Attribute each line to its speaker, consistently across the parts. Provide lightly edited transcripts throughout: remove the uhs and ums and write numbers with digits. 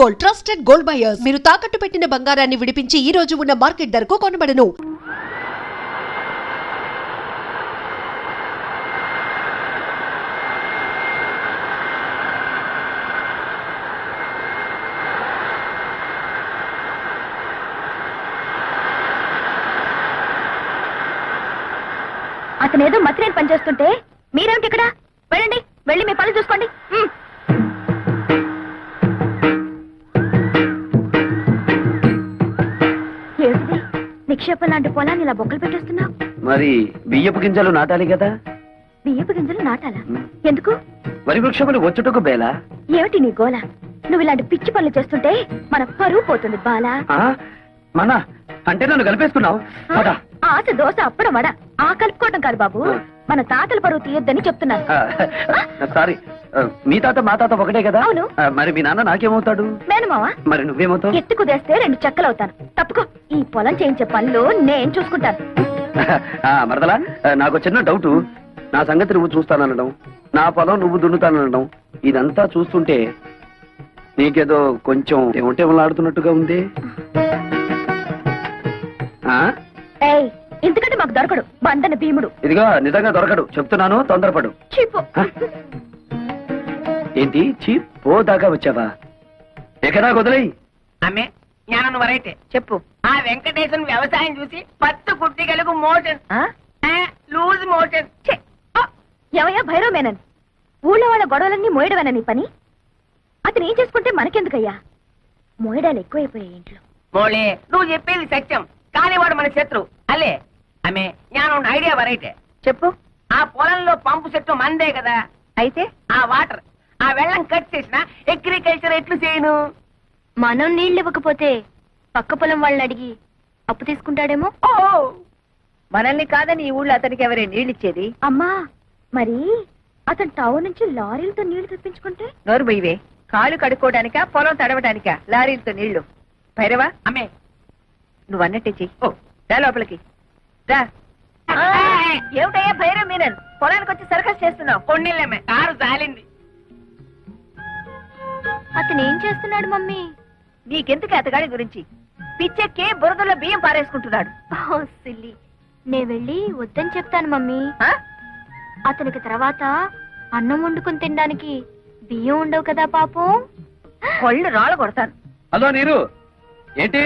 Speaker 1: Gold, trusted gold buyers. మీరు తాకట్టు పెట్టిన బంగారాన్ని విడిపించి ఈ రోజు ఉన్న మార్కెట్ ధరకు కొనబడను.
Speaker 2: అతనేదో మతిరేని పని చేస్తుంటే మీరేమిటి ఇక్కడ? వెళ్ళండి, వెళ్ళి మీ పని చూసుకోండి. ఏమిటిది? నిక్షేపం లాంటి పొలాన్ని ఇలా బొక్కలు పెట్టేస్తున్నావు.
Speaker 3: మరి బియ్యపు గింజలు నాటాలి కదా.
Speaker 2: బియ్యపు గింజలు నాటాలా? ఎందుకు?
Speaker 3: వరి వృక్షములు వచ్చుటకు బేలా.
Speaker 2: ఏమిటి నీ గోల? నువ్వు ఇలాంటి పిచ్చి పనులు చేస్తుంటే మన పరువు పోతుంది బాలా.
Speaker 3: మన అంటే నన్ను కలిపేసుకున్నావు.
Speaker 2: ఆశ దోశ అప్పడం వడ ఆ కలుపుకోవటం కాదు బాబు, మన తాతల పరువు తీయొద్దని చెప్తున్నాను.
Speaker 3: సారీ, మీ తాత మా తాత ఒకటే కదా.
Speaker 2: అవును.
Speaker 3: మరి మీ నాన్న నాకేమవుతాడు?
Speaker 2: మేనమావా.
Speaker 3: మరి నువ్వేమవుతావు?
Speaker 2: ఎత్తు కుదేస్తే 2 చెక్కలవుతాను. తప్పుకో, ఈ పొలం చేయించే పనులు నేను చూసుకుంటాను.
Speaker 3: మరదలా, నాకు చిన్న డౌట్. నా సంగతి నువ్వు చూస్తాననడం, నా పొలం నువ్వు దున్నుతాననడం, ఇదంతా చూస్తుంటే నీకేదో కొంచెం ఏమంటేమలాడుతున్నట్టుగా ఉంది.
Speaker 2: ఎందుకంటే మాకు దొరకడు బంధన భీముడు.
Speaker 3: ఇదిగో నిజంగా దొరకడు చెప్తున్నాను, తొందరపడు. ఏంటి చీప్ పో దాకా వచ్చావా? ఎక్కడా వదిలేయి.
Speaker 4: ఆమె జ్ఞానం వరైతే చెప్పు. ఆ వెంకటేశ్వర వ్యవసాయం చూసి 10 కుట్టిగలకు మోషన్ లూజ్ మోషన్.
Speaker 2: ఎవయ్యా భైరవ మేనన్, ఊళ్ళో వాళ్ళ గొడవలన్నీ మోయడమేనా నీ పని? అతను ఏం చేసుకుంటే మనకెందుకయ్యా? మోయడాలు ఎక్కువైపోయాయి ఇంట్లో.
Speaker 4: మోళే, నువ్వు చెప్పేది సత్యం, కానీ వాడు మన శత్రు అలే. ఆమె జ్ఞానం ఐడియా వరైతే చెప్పు. ఆ పొలంలో పంపు చెట్టు మందే కదా, అయితే ఆ వాటర్ ఆ వెళ్ళం కట్ చేసిన అగ్రికల్చర్ ఎట్లు చేయను?
Speaker 2: మనం నీళ్లు ఇవ్వకపోతే పక్క పొలం వాళ్ళని అడిగి అప్పు తీసుకుంటాడేమో.
Speaker 4: మనల్ని కాదని ఈ ఊళ్ళో అతనికి ఎవరే నీళ్ళు ఇచ్చేది?
Speaker 2: అమ్మా, మరి అతను టౌన్ నుంచి లారీలతో నీళ్లు తెప్పించుకుంటే?
Speaker 4: నోరు బొయ్యవే, కాలు కడుక్కోవడానికా పొలం తడవడానికా లారీలతో నీళ్లు? భైరవా, అమ్మే నువ్వు అన్నట్టే చెయ్యి. రా లోపలికి రా. ఏమిటయ్యా భైరవ్ మీనన్, పొలానికి వచ్చి సర్కస్ చేస్తున్నావు? కొన్నిళ్ళమ్మే, కారు జాలింది.
Speaker 2: అతను ఏం చేస్తున్నాడు మమ్మీ?
Speaker 4: నీకెందుకు అతగాడి గురించి? పిచ్చెక్కి బురదలో బియ్యం పారేసుకుంటున్నాడు.
Speaker 2: సిల్లి, నే వెళ్ళి వద్దని చెప్తాను మమ్మీ. అతనికి తర్వాత అన్నం వండుకుని తినడానికి బియ్యం ఉండవు కదా పాపం.
Speaker 4: కొళ్ళు రాళ్ళు కొడతాను.
Speaker 3: హలో నీరు, ఏంటి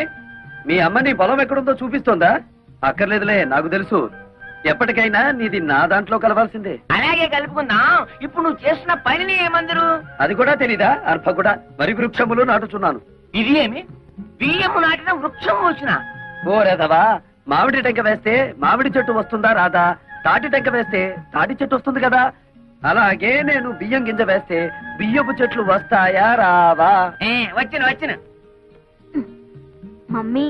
Speaker 3: మీ అమ్మ నీ పొలం ఎక్కడుందో చూపిస్తోందా? అక్కర్లేదులే, నాకు తెలుసు. ఎప్పటికైనా నీది నా దాంట్లో కలవాల్సిందే.
Speaker 4: అలాగే కలుపుకుందాం. ఇప్పుడు నువ్వు చేస్తున్న పనిని ఏమందరు?
Speaker 3: అది కూడా తెలీదా? అర్భ కూడా వరి వృక్షములు నాటుచున్నాను.
Speaker 4: ఇది ఏమి? బియ్యము నాటిన వృక్షం వచ్చిన?
Speaker 3: ఓ రేదవా, మామిడి టెంక వేస్తే మామిడి చెట్టు వస్తుందా రాదా? తాటి టెంక వేస్తే తాటి చెట్టు వస్తుంది కదా. అలాగే నేను బియ్యం గింజ వేస్తే బియ్యపు చెట్లు వస్తాయా రావా?
Speaker 4: వచ్చిన
Speaker 2: మమ్మీ,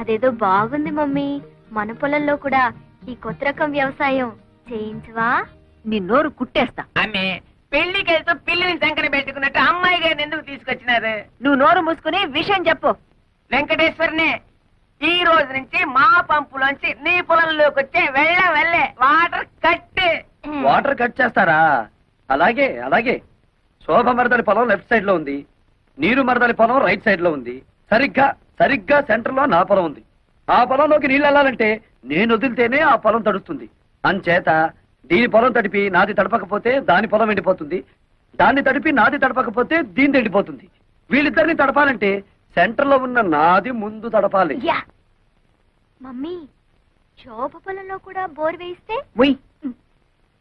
Speaker 2: అదేదో బాగుంది మమ్మీ. మన పొలంలో కూడా ఈ కొత్త రకం వ్యవసాయం చేయించవా?
Speaker 4: నీ నోరు కుట్టేస్తా. ఆమె పెళ్లికి వెళ్తూ పిల్లిని సంకన పెట్టుకున్నట్టు అమ్మాయి గారిని ఎందుకు తీసుకొచ్చినారు? నువ్వు నోరు మూసుకుని విషయం చెప్పు. వెంకటేశ్వరనే, ఈ రోజు నుంచి మా పంపులోంచి నీ పొలంలోకి వచ్చే వెళ్ళే వాటర్ కట్.
Speaker 3: వాటర్ కట్ చేస్తారా? అలాగే అలాగే. శోభ మరదలి పొలం లెఫ్ట్ సైడ్ లో ఉంది, నీరు మరదలి పొలం రైట్ సైడ్ లో ఉంది. సరిగ్గా సెంటర్ లో నా పొలం ఉంది. ఆ పొలంలోకి నీళ్ళు వెళ్ళాలంటే నేను వదిలితేనే ఆ పొలం తడుస్తుంది. అంచేత దీని పొలం తడిపి నాది తడపకపోతే దాని పొలం ఎండిపోతుంది, దాన్ని తడిపి నాది తడపకపోతే దీని ఎండిపోతుంది. వీళ్ళిద్దరిని తడపాలంటే సెంటర్ లో ఉన్న నాది ముందు తడపాలి.
Speaker 2: మమ్మీ, శోభ పొలంలో కూడా బోర్ వేయిస్తే?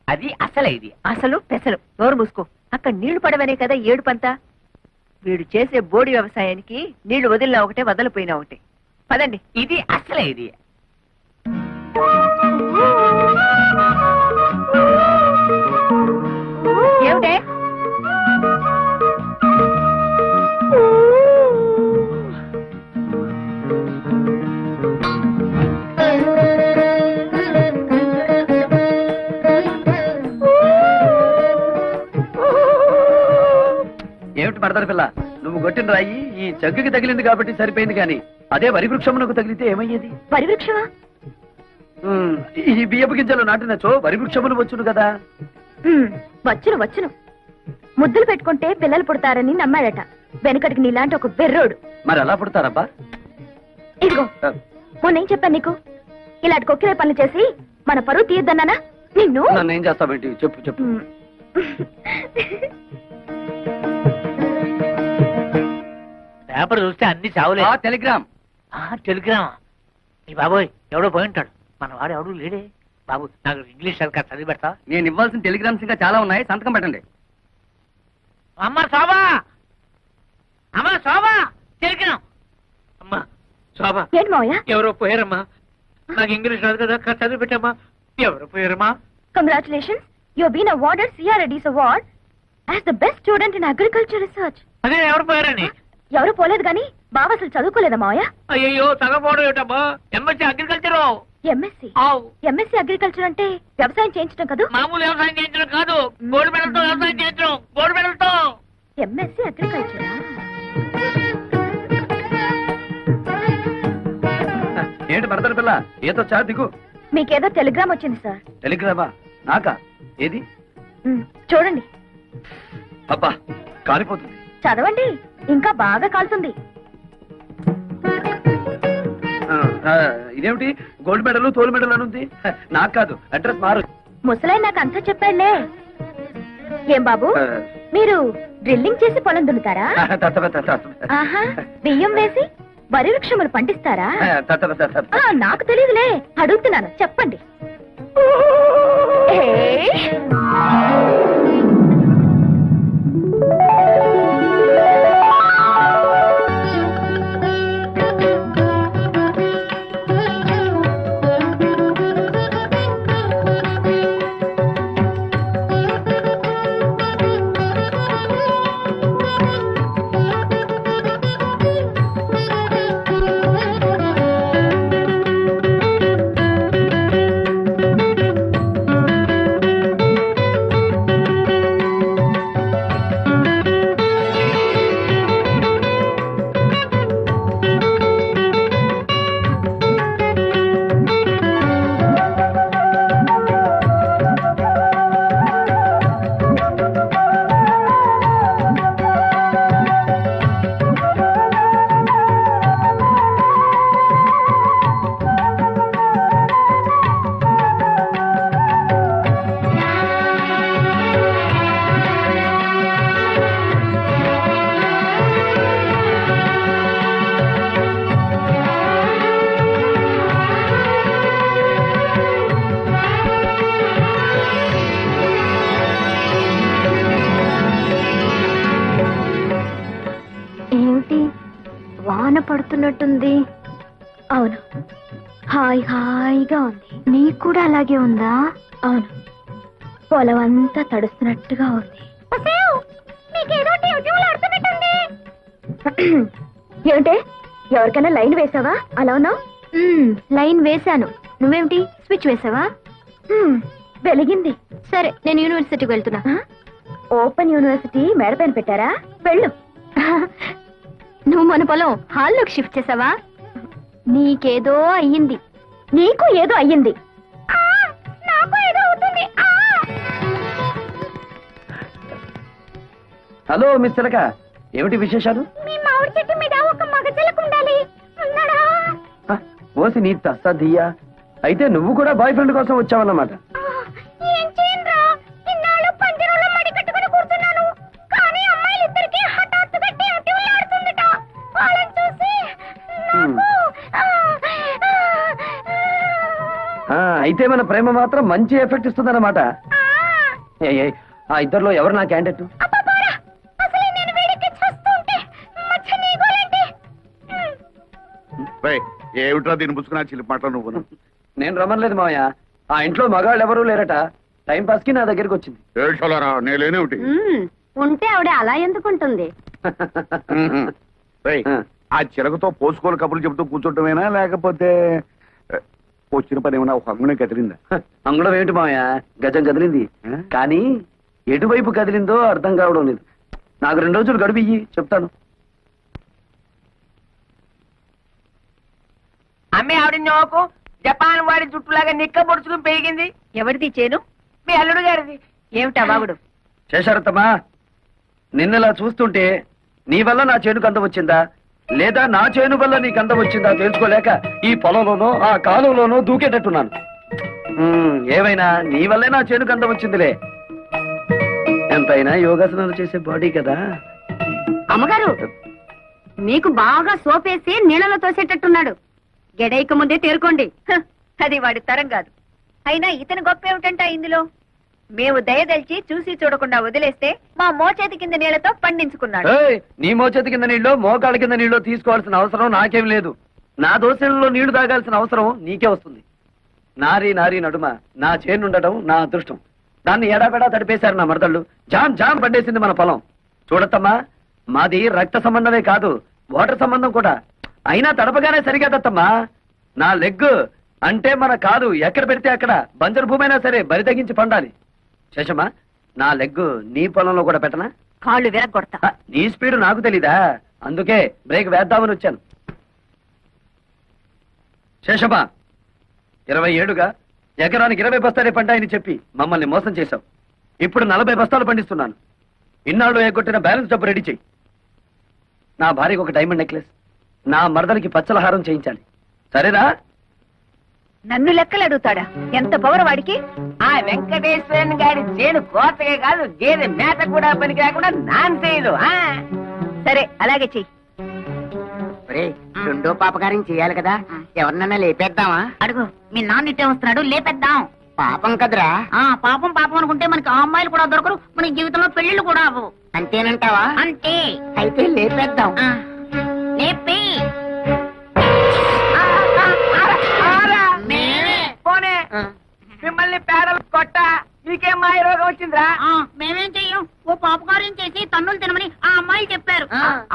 Speaker 4: అది అసలే, ఇది అసలు పెసలు. నోరు మూసుకో. అక్కడ నీళ్లు పడవనే కదా ఏడుపంతా. వీడు చేసే బోడి వ్యవసాయానికి నీళ్లు వదిలినా ఒకటే, వదలిపోయినా ఒకటే. పదండి, ఇది అసలే, ఇది ఏమిటే?
Speaker 3: ఏమిటి మరదలి పిల్ల, నువ్వు కొట్టిన రాయి ఈ జగ్గుకి తగిలింది కాబట్టి సరిపోయింది, కానీ అదే వరి వృక్షమునకు తగిలితే ఏమయ్యేది?
Speaker 2: వరి వృక్షమా?
Speaker 3: ఈ బియ్యపు గింజలు నాటినచో వరి వృక్షములు వచ్చును కదా.
Speaker 2: వచ్చును. ముద్దులు పెట్టుకుంటే పిల్లలు పుడతారని నమ్మాడట. వెనకటికి నీలాంటి ఒక బెర్రోడు.
Speaker 3: మరి ఎలా పుడతారబ్బా?
Speaker 2: ఇదిగో మొన్న ఏం చెప్పాను నీకు? ఇలాంటి కొక్కిరే పనులు చేసి మన పరువు తీయద్దన్నానా నిన్ను?
Speaker 3: నన్ను ఏం చేస్తావేంటి? చెప్పు చెప్పు.
Speaker 5: పేపర్ చూస్తే అన్ని చావులే.
Speaker 3: టెలిగ్రామ్.
Speaker 5: టెలిగ్రామా? ఈ బాబోయ్ ఎవడో పోయి ఉంటాడు. మన వాడు ఎవడు లేడే. బాబు నాకు ఇంగ్లీష్ సరిగ్గా చదివి పెడతా.
Speaker 3: నేను ఇవ్వాల్సిన టెలిగ్రామ్స్ ఇంకా చాలా ఉన్నాయి, సంతకం పెట్టండి.
Speaker 5: అమ్మ శోభా, అమ్మ శోభా, టెలిగ్రామ్. అమ్మా శోభా,
Speaker 2: ఏంటి మావయ్య?
Speaker 5: ఎవరో పోయారమ్మా. నాకు ఇంగ్లీష్ రాదు కదా, చదివి పెట్టమ్మా. ఎవరు పోయారమ్మా?
Speaker 2: Congratulations, you have been awarded CRD's award as the best student in agriculture research.
Speaker 5: అదే ఎవరు పోయారని.
Speaker 2: ఎవరు పోలేదు గాని బావ అసలు చదువుకోలేదా మావయ్య?
Speaker 5: అయ్యో చదవపోవడం ఏమిటమ్మా. MSc agriculture.
Speaker 2: ఎంఎస్సీ అగ్రికల్చర్ అంటే వ్యవసాయం చేయించడం కదా?
Speaker 5: మామూలు వ్యవసాయం చేయించడం కాదు, గోల్డ్ మెడల్తో వ్యవసాయం చేయించడం. గోల్డ్ మెడల్తో.
Speaker 2: ఎంఎస్సీ అగ్రికల్చరా?
Speaker 3: ఏంటి మరదల పిల్ల, ఏదో చా దిగు.
Speaker 2: మీకేదో టెలిగ్రామ్ వచ్చింది సార్.
Speaker 3: టెలిగ్రామా? నాకా? ఏది?
Speaker 2: చూడండి.
Speaker 3: అబ్బా కాలిపోతుంది.
Speaker 2: చదవండి, ఇంకా బాగా కాలుతుంది.
Speaker 3: ఇదేమిటి గోల్డ్ మెడల్ తోలు మెడల్ అని ఉంది? నాకు కాదు, అడ్రస్ మారు.
Speaker 2: ముసలాయి నాకు అంతా చెప్పాడులే. ఏం బాబు, మీరు డ్రిల్లింగ్ చేసి పొలం దున్నుతారా? ఆహా, బియ్యం వేసి వరి వృక్షములు పండిస్తారా? నాకు తెలియదులే, అడుగుతున్నాను, చెప్పండి. వాన పడుతున్నట్టుంది. అవును, హాయ్ హాయిగా ఉంది. నీకు కూడా అలాగే ఉందా? అవును, పొలం అంతా తడుస్తున్నట్టుగా ఉంది. ఏమిటే, ఎవరికైనా లైన్ వేసావా? అలా ఉన్నావు. లైన్ వేశాను. నువ్వేమిటి స్విచ్ వేసావా? వెలిగింది. సరే, నేను యూనివర్సిటీకి వెళ్తున్నా. ఓపెన్ యూనివర్సిటీ మేడపైన పెట్టారా? వెళ్ళు. నువ్వు మన పొలం హాల్లోకి షిఫ్ట్ చేసావా? నీకేదో అయ్యింది. నీకు ఏదో అయ్యింది. నాకు ఏదో అవుతుంది.
Speaker 3: హలో మిస్ చిలక, ఏమిటి విశేషాలు?
Speaker 2: మీ మామిడి చెట్టు మీద ఒక మగ చిలక ఉండాలి. ఉన్నాడా?
Speaker 3: ఓసి నీ తస్సదియ్యా, అయితే నువ్వు కూడా బాయ్ ఫ్రెండ్ కోసం వచ్చావన్నమాట.
Speaker 2: ఏం చేయనురా, ఇన్నాళ్ళు పంజరంలో మడి కట్టుకుని కూర్చున్నాను. కానీ అమ్మాయిలిద్దరికీ హఠాత్తుగా టివ్టివ్లాడుతుందిట. వాళ్ళని చూసి
Speaker 3: అయితే మన ప్రేమ మాత్రం మంచి ఎఫెక్ట్ ఇస్తుందన్నమాట. ఆ ఇద్దరిలో ఎవరు నా క్యాండిడేట్?
Speaker 6: ఏమిట్రా దీన్ని పుచ్చుకున్నా చిలిపి మాటలు నువ్వు?
Speaker 3: నేను రమ్మలేదు మావయ్య, ఆ ఇంట్లో మగాళ్ళు ఎవరూ లేరట. టైం పాస్ కి నా దగ్గరికి వచ్చింది.
Speaker 6: ఏడ్చాలరా, నేనేమిటి?
Speaker 2: ఉంటే ఆవిడ అలా ఎందుకుంటుంది?
Speaker 6: ఆ చిలకతో పోసుకోలు కబుర్లు చెబుతూ కూర్చోటమేనా, లేకపోతే వచ్చిన పని ఏమన్నా ఒక అంగునే కదిలిందా?
Speaker 3: అంగుళం ఏమిటి మావయ్య, గజం కదిలింది. కానీ ఎటువైపు కదిలిందో అర్థం కావడం లేదు. నాకు 2 రోజులు గడువు ఇయ్యి, చెప్తాను.
Speaker 4: అమ్మే ఆవిడ నోకు జపాన్ వాడి జుట్టులాగా నిక్క పొడుచుకుని పెరిగింది.
Speaker 7: ఎవరిది చేను?
Speaker 4: మీ అల్లుడు గారిది.
Speaker 7: ఏమిటా బాగుడు?
Speaker 3: చేశారత్తమ్మా, నిన్నలా చూస్తుంటే నీ వల్ల నా చేనుకు అందం వచ్చిందా లేదా నా చేను వల్ల నీకు అందం వచ్చిందా తెలుసుకోలేక ఈ పొలంలోనో ఆ కాలువలోనో దూకేటట్టున్నాను. ఏమైనా నీ వల్లే నా చేనుకు అందం వచ్చిందిలే. ఎంతైనా యోగాసనాలు చేసే బాడీ కదా.
Speaker 2: అమ్మగారు మీకు బాగా సోపేసి నీళ్ళలో తోసేటట్టున్నాడు. గెడైక ముందే తేరుకోండి.
Speaker 7: అది వాడి తరం కాదు. అయినా ఇతని గొప్ప ఏమిటంట ఇందులో? మేము దయదలిచి చూసి చూడకుండా వదిలేస్తే మా మోచేతి కింద నీళ్లతో పండించుకున్నాడు.
Speaker 3: ఏయ్, నీ మోచేతి కింద నీళ్ళు మోకాళ్ళ కింద నీళ్ళు తీసుకోవాల్సిన అవసరం నాకేం లేదు. నా దోశలలో నీళ్లు తాగాల్సిన అవసరం నీకే వస్తుంది. నారీ నారీ నడుమ నా చేనుండటం నా అదృష్టం. దాన్ని ఎడాపెడా తడిపేశారు నా మరదళ్ళు. జామ్ జామ్ పండేసింది మన పొలం. చూడత్తమ్మా, మాది రక్త సంబంధమే కాదు, వాటర్ సంబంధం కూడా. అయినా తడపగానే సరిగదత్తమ్మా. నా లెగ్ అంటే మన కాదు ఎక్కడ పెడితే అక్కడ బంజరు భూమి అయినా సరే బరి తగ్గించి పండాలి. శేషమ్మా, నా లెగ్ నీ పొలంలో కూడా పెట్టనా?
Speaker 7: కాళ్ళు విరగొడతా.
Speaker 3: నీ స్పీడ్ నాకు తెలీదా? అందుకే బ్రేక్ వేద్దామని వచ్చాను. శేషమ్మా, 20 ఏళ్లుగా ఎకరానికి 20 బస్తాలే పంటాయని చెప్పి మమ్మల్ని మోసం చేశావు. ఇప్పుడు 40 బస్తాలు పండిస్తున్నాను. ఇన్నాళ్ళు ఎగ్గొట్టిన బ్యాలెన్స్ డబ్బు రెడీ చెయ్యి. నా భార్యకు ఒక డైమండ్ నెక్లెస్, నా మరదలకి పచ్చలహారం చేయించాలి. సరేనా?
Speaker 7: నన్ను లెక్కలు అడుగుతాడా? ఎంత పవర్ వాడికి!
Speaker 4: ఆ వెంకటేశ్వరన్ గారి చేను కోతగా కాదు, గేదె మేత కూడా పనికి రాకుండా నాన్ చేయదు.
Speaker 7: సరే అలాగే చెయ్యి.
Speaker 4: రెండో పాపకారం చేయాలి కదా, ఎవరినన్నా లేపేద్దామా?
Speaker 2: అడుగు, మీ నాన్న ఇట్టే వస్తున్నాడు, లేపేద్దాం.
Speaker 4: పాపం కదరా.
Speaker 2: పాపం పాపం అనుకుంటే మనకి ఆ అమ్మాయిలు కూడా దొరకరు, మన జీవితంలో పెళ్లిళ్ళు కూడా అవ్వవు.
Speaker 4: అంతేనంటావా?
Speaker 2: అంతే.
Speaker 4: అయితే లేపేద్దాం.
Speaker 2: లేపి
Speaker 4: పోనే మిమ్మల్ని పేడలు కొట్ట మీకేం మాయ రోగం వచ్చిందిరా?
Speaker 2: మేమేం చెయ్యం, ఓ పాపకార్యం చేసి తన్నులు తినమని ఆ అమ్మాయి చెప్పారు.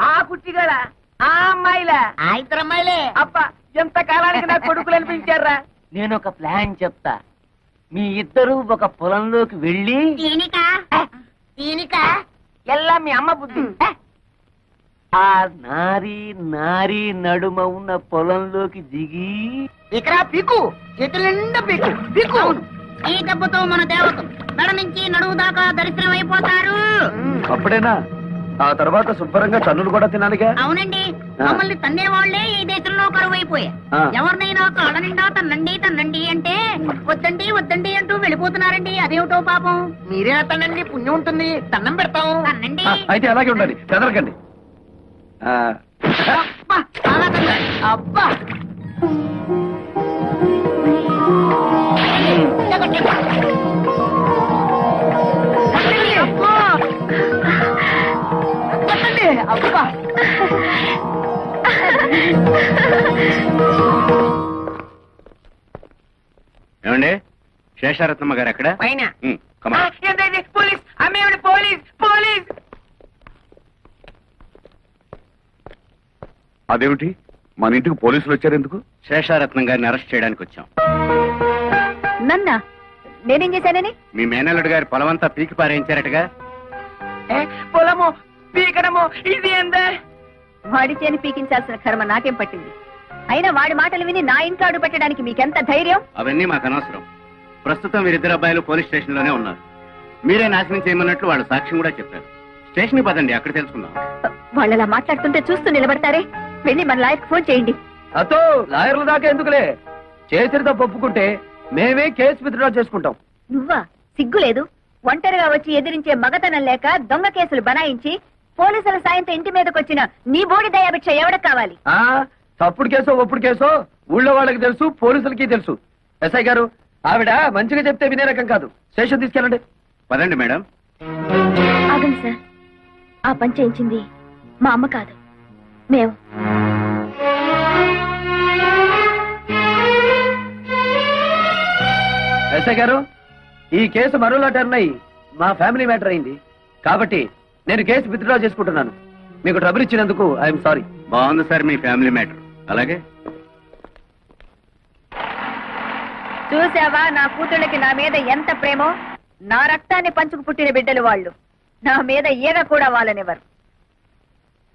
Speaker 4: ఆ కుట్టిగడా ఆ అమ్మాయిలా?
Speaker 2: ఆ ఇద్దరు అమ్మాయిలే.
Speaker 4: అబ్బా, ఎంత కాలానికి నా కొడుకులు అనిపించారా? నేను ఒక ప్లాన్ చెప్తా. మీ ఇద్దరు ఒక పొలంలోకి వెళ్ళి
Speaker 2: దీనిక
Speaker 4: ఎల్లా మీ అమ్మ బుద్ధి. ఆ నారీ నారీ నడుమ ఉన్న పొలంలోకి దిగి ఇక్కడ పీకు, చేతుల నిండా పీకు పీకు.
Speaker 2: ఈ దెబ్బతో మన దేవత మెడ నుంచి నడువు దాకా దరిద్రం అయిపోతారు.
Speaker 3: అప్పుడేనా? ఆ తర్వాత శుభ్రంగా తన్నులు కూడా తినాలిగా.
Speaker 2: అవునండి, మమ్మల్ని తన్నే వాళ్లే ఈ దేశంలో కరువైపోయారు. ఎవరినైనా కాళ్ళ నిండా తన్నండి తన్నండి అంటే వద్దండి వద్దండి అంటూ వెళ్ళిపోతున్నారండి. అదేమిటో పాపం.
Speaker 4: మీరే తనండి, పుణ్యం ఉంటుంది, దండం పెడతాం.
Speaker 2: తన్నండి.
Speaker 3: అయితే అలాగే ఉండాలి, బెదరకండి.
Speaker 4: అబ్బా, చాలా తన్నాడు. అబ్బా అబ్బా.
Speaker 6: ఏమండి, శేషారత్నమ్మ గారు ఎక్కడ?
Speaker 4: పైన.
Speaker 6: కమా.
Speaker 4: ఏంటండి? పోలీస్ అమ్మేవిడ, పోలీస్ పోలీస్.
Speaker 6: అదేమిటి, మన ఇంటికి పోలీసులు వచ్చారు ఎందుకు?
Speaker 8: శేషారత్నం గారిని అరెస్ట్ చేయడానికి వచ్చాం.
Speaker 7: నన్నా నేనేం చేశానని?
Speaker 8: మీ మేనల్లుడు గారి పొలమంతా పీకి పారేయించారటగా.
Speaker 4: పొలము పీకడము ఇది ఏందే?
Speaker 7: వాడి చేని పీకించాల్సిన కర్మ నాకేం పట్టింది? అయినా వాడి మాటలు విని నా ఇంట్లో అడుగు పెట్టడానికి మీకెంత ధైర్యం?
Speaker 8: అవన్నీ మాకు అనవసరం. ప్రస్తుతం వీరిద్దరు అబ్బాయిలు పోలీస్ స్టేషన్ లోనే ఉన్నారు. మీరే నాశనం చేయమన్నట్లు వాళ్ళు సాక్ష్యం కూడా చెప్పారు. స్టేషన్ కి పదండి, అక్కడ తెలుసుకుందాం.
Speaker 7: వాళ్ళలా మాట్లాడుతుంటే చూస్తూ నిలబడతారే? వెళ్ళి మన లాయర్కి ఫోన్ చేయండి.
Speaker 3: అతో లాయర్ల దాకా ఎందుకులే, చేసిన తప్పు ఒప్పుకుంటే మేమే కేసు విత్డ్రా చేసుకుంటాం.
Speaker 7: నువ్వా? సిగ్గు లేదు? ఒంటరిగా వచ్చి ఎదిరించే మగతనం లేక దొంగ కేసులు బనాయించి పోలీసుల సాయంతో ఇంటి మీదకి వచ్చిన నీ బోడి దయాభిక్ష ఎవడకు కావాలి?
Speaker 3: తప్పుడు కేసో ఒప్పుడు కేసో ఊళ్ళో వాళ్ళకి తెలుసు, పోలీసులకి తెలుసు. ఎస్ఐ గారు, ఆవిడ మంచిగా చెప్తే వినే రకం కాదు. స్టేషన్ తీసుకెళ్ళండి.
Speaker 8: పదండి మేడం.
Speaker 2: ఆగండి సార్, ఆ పని చేయించింది మా అమ్మ కాదు, మేము.
Speaker 3: ఎస్ఐ గారు, ఈ కేసు మరోలా టర్న్ అయ్యి మా ఫ్యామిలీ మ్యాటర్ అయింది కాబట్టి నేను కేసు విత్డ్రా చేసుకుంటున్నాను. మీకు ట్రబుల్ ఇచ్చినందుకు ఐఎమ్ సారీ.
Speaker 8: బాగుంది సార్ మీ ఫ్యామిలీ మ్యాటర్. అలాగే
Speaker 7: చూసావా నా కూతుళ్ళకి నా మీద ఎంత ప్రేమో? నా రక్తాన్ని పంచుకు పుట్టిన బిడ్డలు వాళ్ళు. నా మీద ఈగ కూడా వాళ్ళనివ్వరు.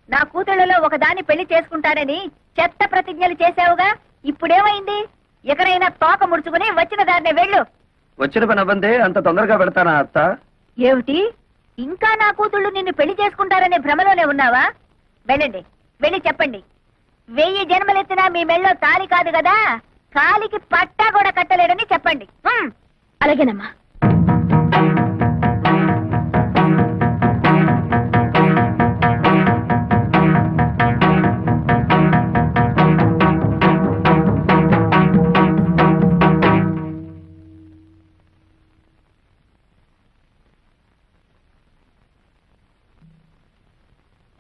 Speaker 7: నా కూతుళ్ళలో ఒకదాన్ని పెళ్లి చేసుకుంటానని చెత్త ప్రతిజ్ఞలు చేశావుగా, ఇప్పుడేమైంది? ఎక్కడైనా తోక ముడుచుకుని వచ్చిన దారినే వెళ్ళు.
Speaker 3: వచ్చిన పని అవ్వందే అంత తొందరగా పెడతానా అత్త?
Speaker 7: ఏమిటి, ఇంకా నా కూతుళ్ళు నిన్ను పెళ్లి చేసుకుంటారనే భ్రమలోనే ఉన్నావా? వెళ్ళండి, వెళ్ళి చెప్పండి. 1000 జన్మలెత్తినా మీ మెళ్ళో తాళి కాదు కదా, కాలికి పట్టా కూడా కట్టలేడని చెప్పండి.
Speaker 2: అలాగేనమ్మా.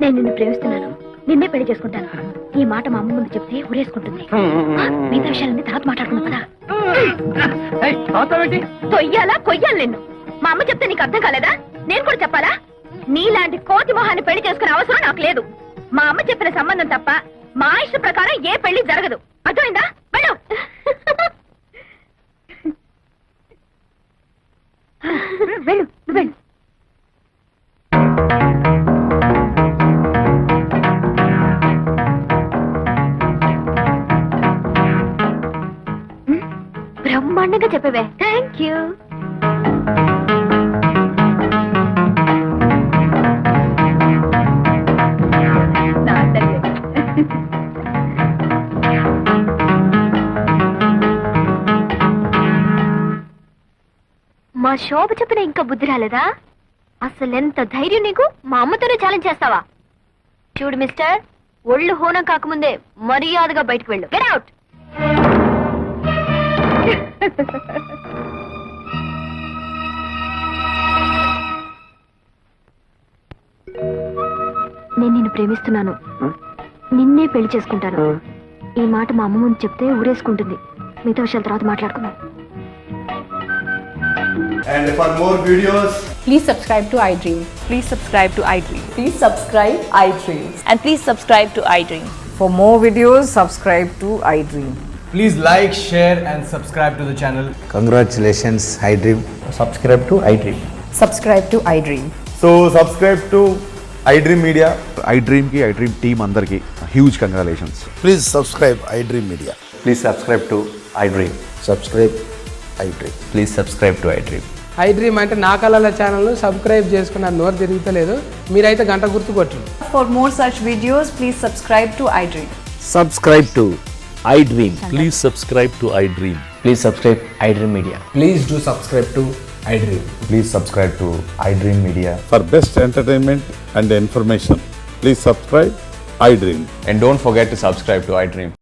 Speaker 2: నేను నిన్ను ప్రేమిస్తున్నాను, నిన్నే పెళ్లి చేసుకుంటాను. ఈ మాట మా అమ్మ ముందు చెప్తే ఊరేసుకుంటుంది. మిగతా విషయాలన్నీ తర్వాత మాట్లాడుకున్నాం కదా. తొయ్యాలా కొయ్యాలి నిన్ను. మా అమ్మ చెప్తే నీకు అర్థం కాలేదా? నేను కూడా చెప్పాలా? నీలాంటి కోతి మొహాన్ని పెళ్లి చేసుకునే అవసరం నాకు లేదు. మా అమ్మ చెప్పిన సంబంధం తప్ప మా ఇష్ట ప్రకారం ఏ పెళ్లి జరగదు. అర్థమైందా? వెళ్ళు. వెళ్ళు, వెళ్ళు. బ్రహ్మాండంగా చెప్పవే. Thank you. మా శోభ చెప్పిన ఇంకా బుద్ధి రాలేదా? అసలు ఎంత ధైర్యం నీకు? మా అమ్మతోనే ఛాలెంజ్ చేస్తావా? చూడు మిస్టర్, ఒళ్ళు హోనం కాకముందే మర్యాదగా బయటకు వెళ్ళు. Get out. నేను నిన్ను ప్రేమిస్తున్నాను, నిన్నే పెళ్లి చేసుకుంటాను. ఈ మాట మా అమ్మ ముందు చెప్తే ఊరేసుకుంటుంది. మిగతా విషయాల తర్వాత మాట్లాడుకుందాం.
Speaker 9: And for more videos,
Speaker 10: Please subscribe to iDream.
Speaker 11: Please subscribe to iDream.
Speaker 10: Please subscribe iDream.
Speaker 11: And please subscribe to iDream.
Speaker 10: For more videos, subscribe to iDream.
Speaker 9: please like, share and subscribe to the channel.
Speaker 12: Congratulations, iDream.
Speaker 9: Subscribe to iDream.
Speaker 10: Subscribe to iDream.
Speaker 9: So subscribe to iDream Media.
Speaker 6: iDream ki iDream team andarki huge congratulations.
Speaker 12: Please subscribe iDream Media.
Speaker 8: Please subscribe to iDream.
Speaker 12: Subscribe iDream.
Speaker 8: Please subscribe to iDream.
Speaker 10: iDream అంటే నా కళల channel subscribe చేసుకున్న నోరు తిరుగుతలేదు. మీరైతే గంట గుర్తు కొట్టండి. For more such videos, please subscribe to iDream.
Speaker 12: Subscribe to iDream.
Speaker 13: Please subscribe to iDream.
Speaker 8: Please subscribe iDream Media.
Speaker 9: Please do subscribe to iDream.
Speaker 8: Please subscribe to iDream Media.
Speaker 6: For best entertainment and information, please subscribe iDream.
Speaker 8: And don't forget to subscribe to iDream.